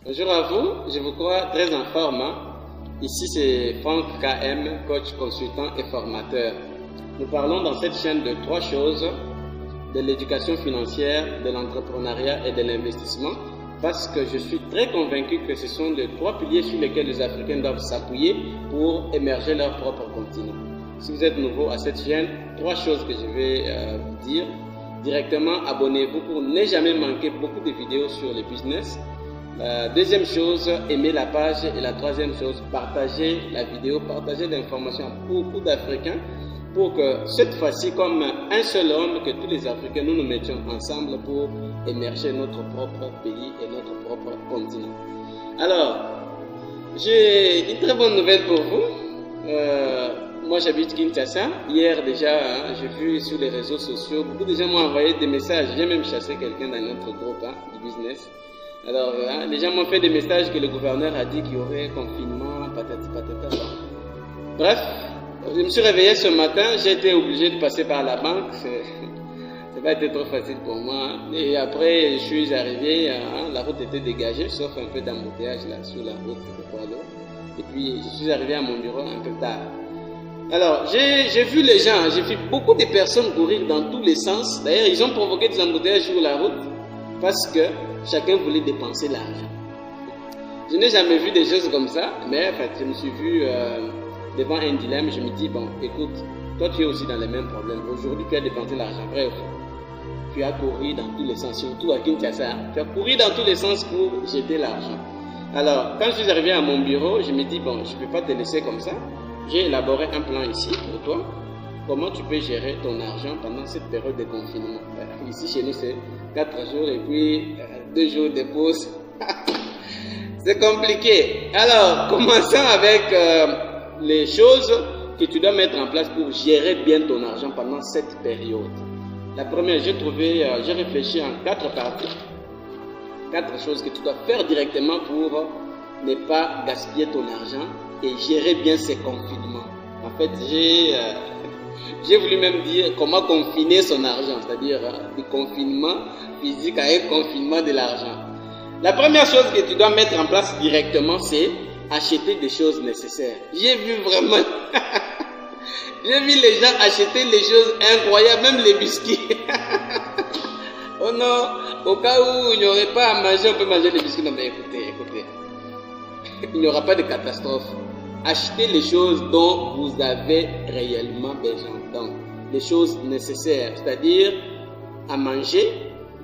Bonjour à vous, je vous crois très en forme. Ici c'est Franck KM, coach, consultant et formateur. Nous parlons dans cette chaîne de trois choses, de l'éducation financière, de l'entrepreneuriat et de l'investissement, parce que je suis très convaincu que ce sont les trois piliers sur lesquels les Africains doivent s'appuyer pour émerger leur propre continent. Si vous êtes nouveau à cette chaîne, trois choses que je vais vous dire. Directement, abonnez-vous pour ne jamais manquer beaucoup de vidéos sur le business. Deuxième chose, aimez la page. Et la troisième chose, partagez la vidéo, partagez l'information à beaucoup d'Africains pour que cette fois-ci, comme un seul homme, que tous les Africains, nous nous mettions ensemble pour émerger notre propre pays et notre propre continent. Alors, j'ai une très bonne nouvelle pour vous. Moi, j'habite Kinshasa. Hier, déjà, j'ai vu sur les réseaux sociaux, beaucoup de gens m'ont envoyé des messages. J'ai même chassé quelqu'un dans notre groupe du business. Alors, les gens m'ont fait des messages que le gouverneur a dit qu'il y aurait confinement, patati patata. Bref, je me suis réveillé ce matin. J'ai été obligé de passer par la banque. Ça n'a pas été trop facile pour moi. Et après, je suis arrivé, la route était dégagée, sauf un peu d'embouteillage là sur la route de Poileau. Et puis, je suis arrivé à mon bureau un peu tard. Alors, j'ai vu les gens, j'ai vu beaucoup de personnes courir dans tous les sens. D'ailleurs, ils ont provoqué des embouteillages sur la route parce que chacun voulait dépenser l'argent. Je n'ai jamais vu des choses comme ça, mais en fait, je me suis vu devant un dilemme. Je me dis, bon, écoute, toi tu es aussi dans les mêmes problèmes. Aujourd'hui, tu as dépensé l'argent. Bref, tu as couru dans tous les sens, surtout à Kinshasa. Tu as couru dans tous les sens pour jeter l'argent. Alors, quand je suis arrivé à mon bureau, je me dis, bon, je ne peux pas te laisser comme ça. J'ai élaboré un plan ici pour toi. Comment tu peux gérer ton argent pendant cette période de confinement. Ici, chez nous, c'est 4 jours et puis 2 jours de pause. C'est compliqué. Alors, commençons avec les choses que tu dois mettre en place pour gérer bien ton argent pendant cette période. La première, j'ai réfléchi en 4 parties. 4 choses que tu dois faire directement pour ne pas gaspiller ton argent et gérer bien ces confinements. En fait, j'ai voulu même dire comment confiner son argent, c'est-à-dire du confinement physique à un confinement de l'argent. La première chose que tu dois mettre en place directement, c'est acheter des choses nécessaires. J'ai vu vraiment, j'ai vu les gens acheter les choses incroyables, même les biscuits. Oh non, au cas où il n'y aurait pas à manger, on peut manger les biscuits. Non mais écoutez. Il n'y aura pas de catastrophe. Achetez les choses dont vous avez réellement besoin. Donc, les choses nécessaires, c'est-à-dire à manger,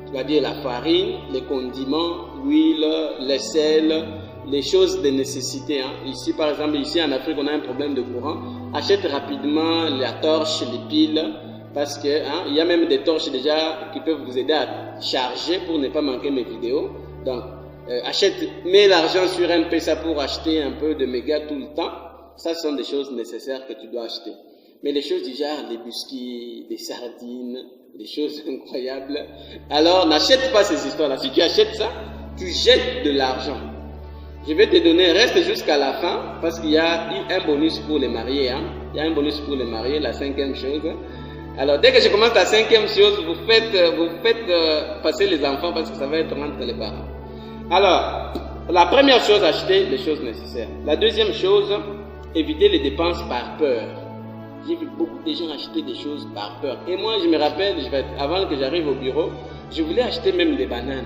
c'est-à-dire la farine, les condiments, l'huile, les sels, les choses de nécessité. Ici, par exemple, ici en Afrique, on a un problème de courant. Achète rapidement la torche, les piles, parce que il y a même des torches déjà qui peuvent vous aider à charger pour ne pas manquer mes vidéos. Donc, mets l'argent sur un PESA pour acheter un peu de méga tout le temps. Ça, ce sont des choses nécessaires que tu dois acheter. Mais les choses du genre, les biscuits, les sardines, des choses incroyables. Alors, n'achète pas ces histoires-là. Si tu achètes ça, tu jettes de l'argent. Je vais te donner, reste jusqu'à la fin, parce qu'il y a un bonus pour les mariés. Il y a un bonus pour les mariés, la 5e chose. Alors, dès que je commence la 5e chose, vous faites passer les enfants, parce que ça va être entre les parents. Alors, la première chose, acheter les choses nécessaires. La deuxième chose, éviter les dépenses par peur. J'ai vu beaucoup de gens acheter des choses par peur. Et moi, je me rappelle, avant que j'arrive au bureau, je voulais acheter même des bananes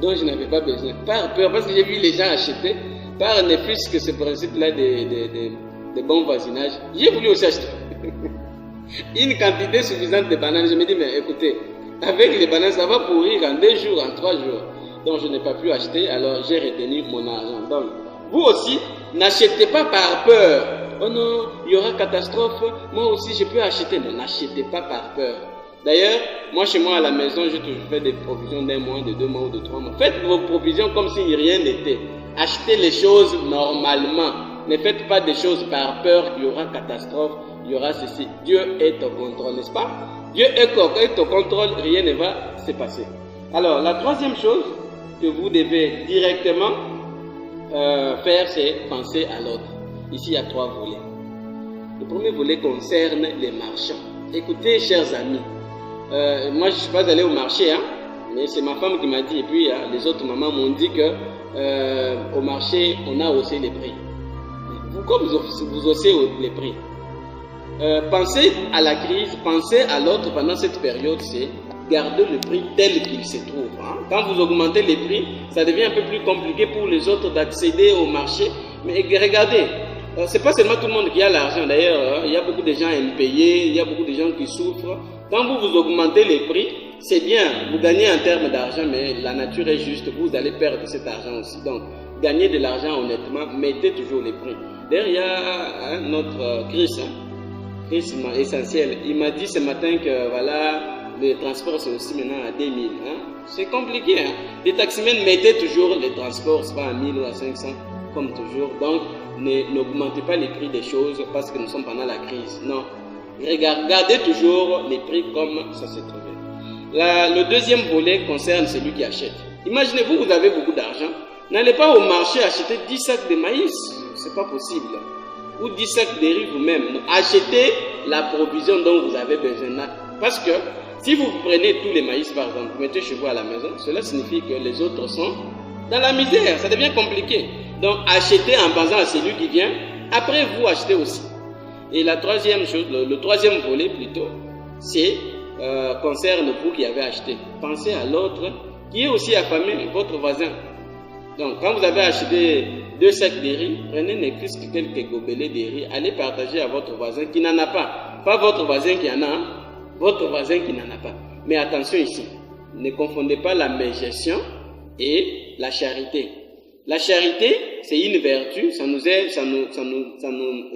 dont je n'avais pas besoin. Par peur, parce que j'ai vu les gens acheter, par ne plus que ce principe-là de bon voisinage. J'ai voulu aussi acheter une quantité suffisante de bananes. Je me dis, mais écoutez, avec les bananes, ça va pourrir en 2 jours, en 3 jours. Donc je n'ai pas pu acheter, alors j'ai retenu mon argent. Donc, vous aussi, n'achetez pas par peur. Oh non, il y aura catastrophe, moi aussi je peux acheter. Non, n'achetez pas par peur. D'ailleurs, moi chez moi à la maison, j'ai toujours fait des provisions d'1 mois, de 2 mois ou de 3 mois. Faites vos provisions comme si rien n'était. Achetez les choses normalement. Ne faites pas des choses par peur qu'il y aura catastrophe, il y aura ceci. Dieu est au contrôle, n'est-ce pas? Dieu est au contrôle, rien ne va se passer. Alors, la troisième chose que vous devez directement faire, c'est penser à l'autre. Ici, il y a 3 volets. Le premier volet concerne les marchands. Écoutez, chers amis, moi je ne suis pas allé au marché, mais c'est ma femme qui m'a dit, et puis les autres mamans m'ont dit que au marché, on a haussé les prix. Vous, comme vous haussez les prix, pensez à la crise, pensez à l'autre pendant cette période, c'est garder le prix tel qu'il se trouve. Hein. Quand vous augmentez les prix, ça devient un peu plus compliqué pour les autres d'accéder au marché. Mais regardez, c'est pas seulement tout le monde qui a l'argent. D'ailleurs, il y a beaucoup de gens impayés, il y a beaucoup de gens qui souffrent. Quand vous augmentez les prix, c'est bien, vous gagnez en termes d'argent, mais la nature est juste, vous allez perdre cet argent aussi. Donc, gagnez de l'argent honnêtement, mettez toujours les prix. D'ailleurs, il y a notre Chris essentiel. Il m'a dit ce matin que voilà, le transport c'est aussi maintenant à 2000. Hein? C'est compliqué. Hein? Les taximens, mettez toujours les transports, c'est pas à 1000 ou à 500, comme toujours. Donc, n'augmentez pas les prix des choses parce que nous sommes pendant la crise. Non. Regardez toujours les prix comme ça s'est trouvé. Le deuxième volet concerne celui qui achète. Imaginez-vous, vous avez beaucoup d'argent. N'allez pas au marché acheter 10 sacs de maïs. C'est pas possible. Ou 10 sacs de riz vous-même. Achetez la provision dont vous avez besoin. Parce que si vous prenez tous les maïs, par exemple, vous mettez chez vous à la maison, cela signifie que les autres sont dans la misère. Ça devient compliqué. Donc, achetez en pensant à celui qui vient. Après, vous achetez aussi. Et la troisième chose, le troisième volet plutôt, c'est concerne vous qui avez acheté. Pensez à l'autre qui est aussi affamé, votre voisin. Donc, quand vous avez acheté 2 sacs de riz, prenez ne plus que quelques gobelets de riz, allez partager à votre voisin qui n'en a pas. Pas votre voisin qui en a, votre voisin qui n'en a pas. Mais attention ici, ne confondez pas la mégestion et la charité. La charité, c'est une vertu, ça nous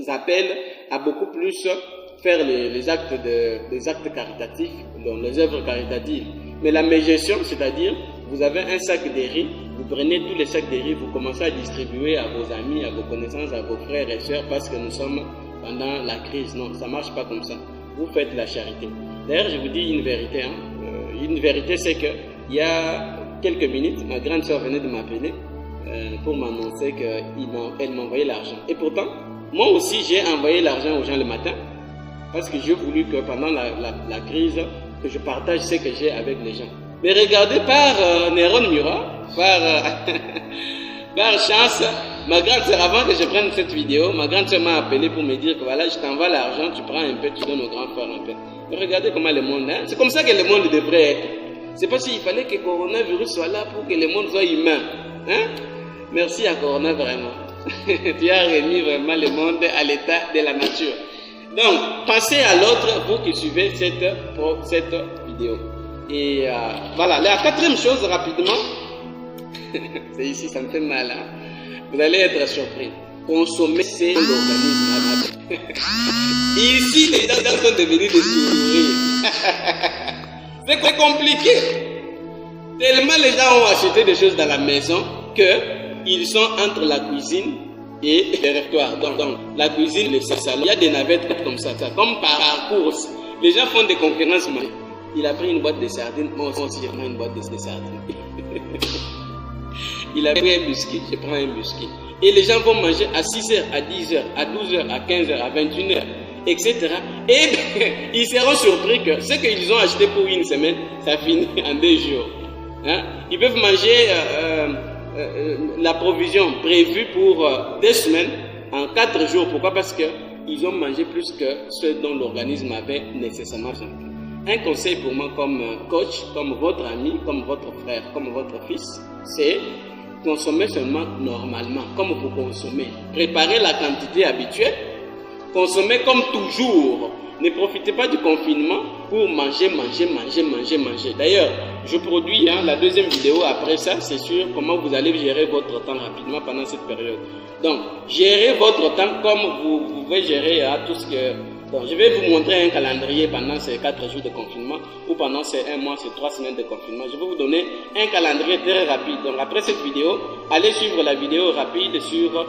appelle à beaucoup plus faire les actes caritatifs, les œuvres caritatives. Mais la mégestion, c'est-à-dire, vous avez un sac de riz, vous prenez tous les sacs de riz, vous commencez à distribuer à vos amis, à vos connaissances, à vos frères et sœurs, parce que nous sommes pendant la crise. Non, ça ne marche pas comme ça. Vous faites la charité. D'ailleurs, je vous dis une vérité. Hein. Une vérité, c'est qu'il y a quelques minutes, ma grande sœur venait de m'appeler pour m'annoncer qu'elle m'envoyait l'argent. Et pourtant, moi aussi, j'ai envoyé l'argent aux gens le matin, parce que j'ai voulu que pendant la crise, que je partage ce que j'ai avec les gens. Mais regardez, par Néron Murat, par chance, ma grande sœur, avant que je prenne cette vidéo, ma grande sœur m'a appelé pour me dire que voilà, je t'envoie l'argent, tu prends un peu, tu donnes au grand frère un peu. Mais regardez comment le monde est. C'est comme ça que le monde devrait être. C'est pas s'il fallait que le coronavirus soit là pour que le monde soit humain. Hein? Merci à Corona vraiment. Tu as remis vraiment le monde à l'état de la nature. Donc, passez à l'autre pour qui suivez cette vidéo. Et voilà, la quatrième chose rapidement, c'est ici, ça me fait mal. Hein? Vous allez être surpris. Consommer, c'est l'organisme. Ici, les gens sont devenus des sourires. C'est compliqué. Tellement les gens ont acheté des choses dans la maison qu'ils sont entre la cuisine et le réfectoire. Donc, la cuisine, le salon, il y a des navettes comme ça, comme par course. Les gens font des concurrences. Il a pris une boîte de sardines, moi aussi je prends une boîte de sardines. Il a pris un biscuit, je prends un biscuit. Et les gens vont manger à 6h, à 10h, à 12h, à 15h, à 21h, etc. Et ils seront surpris que ce qu'ils ont acheté pour une semaine, ça finit en 2 jours. Hein? Ils peuvent manger la provision prévue pour 2 semaines en 4 jours. Pourquoi? Parce qu'ils ont mangé plus que ce dont l'organisme avait nécessairement besoin. Un conseil pour moi comme coach, comme votre ami, comme votre frère, comme votre fils, c'est consommer seulement normalement, comme vous consommez. Préparez la quantité habituelle, consommez comme toujours. Ne profitez pas du confinement pour manger. D'ailleurs, je produis la deuxième vidéo après ça, c'est sur comment vous allez gérer votre temps rapidement pendant cette période. Donc, gérez votre temps comme vous pouvez gérer tout ce que... Donc, je vais vous montrer un calendrier pendant ces 4 jours de confinement ou pendant ces 1 mois, ces 3 semaines de confinement. Je vais vous donner un calendrier très rapide. Donc, après cette vidéo, allez suivre la vidéo rapide sur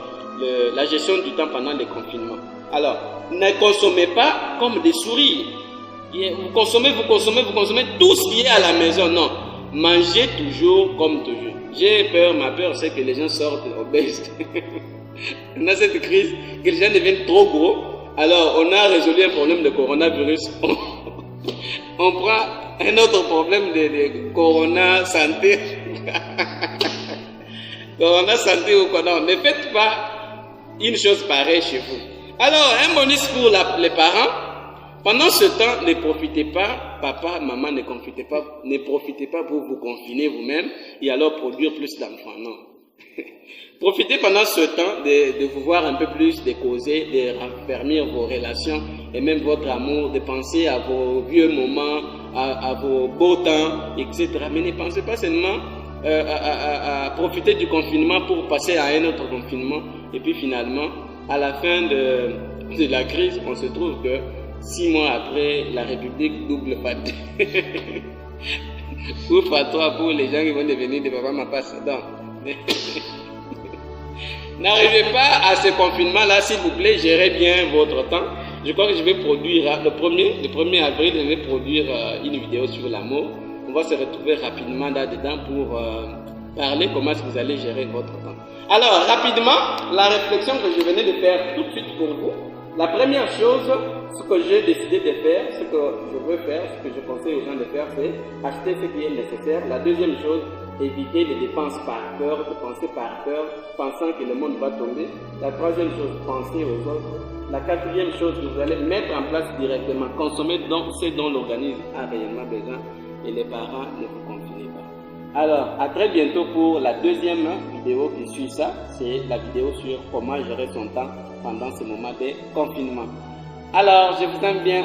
la gestion du temps pendant les confinements. Alors, ne consommez pas comme des souris. Vous consommez tout ce qui est à la maison. Non, mangez toujours comme toujours. J'ai peur, ma peur, c'est que les gens sortent obèses. Dans cette crise, que les gens deviennent trop gros. Alors, on a résolu un problème de coronavirus. On prend un autre problème de corona santé. on a senti ou quoi. Non, ne faites pas une chose pareille chez vous. Alors, un bonus pour les parents. Pendant ce temps, ne profitez pas, papa, maman, ne profitez pas pour vous confiner vous-même et alors produire plus d'enfants. Non. Profitez pendant ce temps de vous voir un peu plus, de causer, de raffermir vos relations et même votre amour, de penser à vos vieux moments, à vos beaux temps, etc. Mais ne pensez pas seulement à profiter du confinement pour passer à un autre confinement. Et puis finalement, à la fin de la crise, on se trouve que 6 mois après, la République double pâté. Ouf à toi pour les gens qui vont devenir des papas mapas. N'arrivez pas à ce confinement-là, s'il vous plaît, gérez bien votre temps. Je crois que je vais produire, le 1er avril, je vais produire une vidéo sur l'amour. On va se retrouver rapidement là-dedans pour parler comment est-ce que vous allez gérer votre temps. Alors, rapidement, la réflexion que je venais de faire tout de suite pour vous. La première chose, ce que j'ai décidé de faire, ce que je veux faire, ce que je conseille aux gens de faire, c'est acheter ce qui est nécessaire. La deuxième chose, éviter les dépenses par peur, de penser par peur, pensant que le monde va tomber. La troisième chose, penser aux autres. La quatrième chose que vous allez mettre en place directement, consommer donc ce dont l'organisme a réellement besoin et les parents ne vous confinez pas. Alors, à très bientôt pour la deuxième vidéo qui suit ça. C'est la vidéo sur comment gérer son temps pendant ce moment de confinement. Alors, je vous aime bien.